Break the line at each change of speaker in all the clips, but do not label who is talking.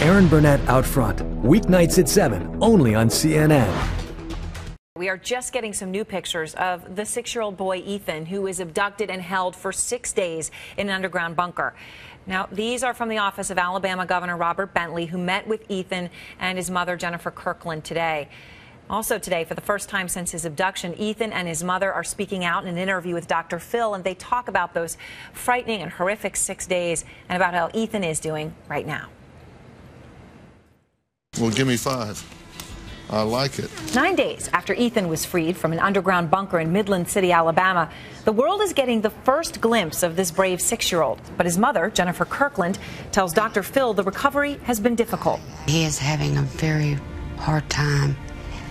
Erin Burnett Out Front, weeknights at 7, only on CNN.
We are just getting some new pictures of the 6-year-old boy Ethan, who was abducted and held for 6 days in an underground bunker. Now, these are from the office of Alabama Governor Robert Bentley, who met with Ethan and his mother, Jennifer Kirkland, today. Also today, for the first time since his abduction, Ethan and his mother are speaking out in an interview with Dr. Phil, and they talk about those frightening and horrific 6 days and about how Ethan is doing right now.
Well, give me 5. I like it.
9 days after Ethan was freed from an underground bunker in Midland City, Alabama, the world is getting the first glimpse of this brave 6-year-old. But his mother, Jennifer Kirkland, tells Dr. Phil the recovery has been difficult.
He is having a very hard time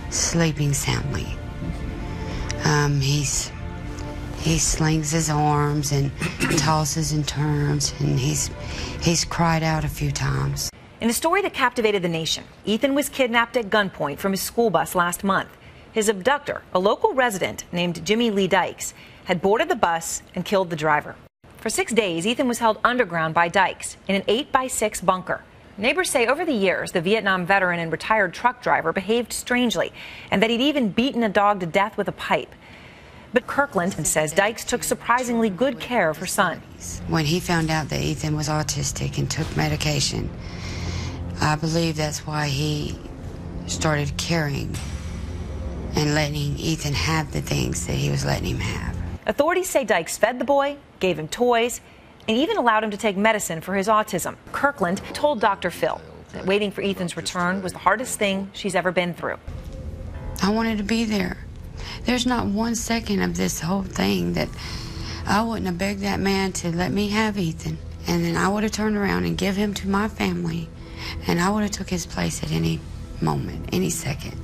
sleeping soundly. He slings his arms and tosses and turns, and he's cried out a few times.
In a story that captivated the nation, Ethan was kidnapped at gunpoint from his school bus last month. His abductor, a local resident named Jimmy Lee Dykes, had boarded the bus and killed the driver. For 6 days, Ethan was held underground by Dykes in an 8x6 bunker. Neighbors say over the years, the Vietnam veteran and retired truck driver behaved strangely, and that he'd even beaten a dog to death with a pipe. But Kirkland says Dykes took surprisingly good care of her son.
When he found out that Ethan was autistic and took medication, I believe that's why he started caring and letting Ethan have the things that he was letting him have.
Authorities say Dykes fed the boy, gave him toys, and even allowed him to take medicine for his autism. Kirkland told Dr. Phil that waiting for Ethan's return was the hardest thing she's ever been through.
I wanted to be there. There's not 1 second of this whole thing that I wouldn't have begged that man to let me have Ethan. And then I would have turned around and give him to my family. And I would have took his place at any moment, any second,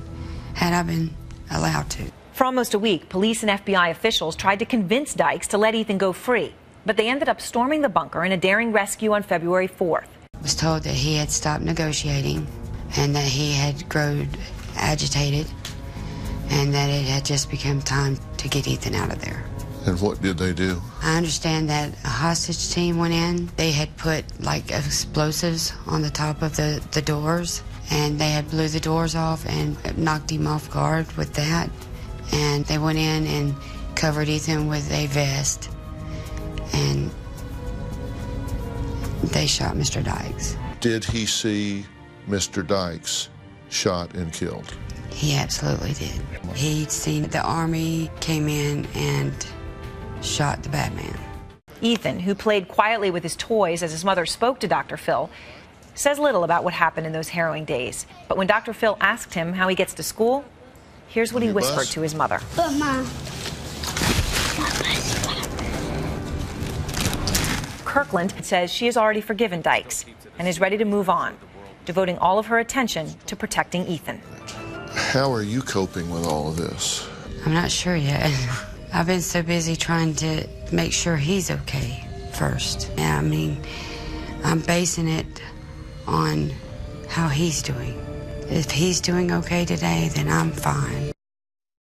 had I been allowed to.
For almost a week, police and FBI officials tried to convince Dykes to let Ethan go free, but they ended up storming the bunker in a daring rescue on February 4th.
I was told that he had stopped negotiating and that he had grown agitated and that it had just become time to get Ethan out of there.
And what did they do?
I understand that a hostage team went in. They had put like explosives on the top of the doors, and they had blew the doors off and knocked him off guard with that. And they went in and covered Ethan with a vest, and they shot Mr. Dykes.
Did he see Mr. Dykes shot and killed?
He absolutely did. He'd seen the Army came in and shot the bad man.
Ethan, who played quietly with his toys as his mother spoke to Dr. Phil, says little about what happened in those harrowing days. But when Dr. Phil asked him how he gets to school, here's what he whispered to his mother.
But Mom,
Kirkland says she has already forgiven Dykes and is ready to move on, devoting all of her attention to protecting Ethan.
How are you coping with all of this?
I'm not sure yet. I've been so busy trying to make sure he's okay first. Yeah, I mean, I'm basing it on how he's doing. If he's doing okay today, then I'm fine.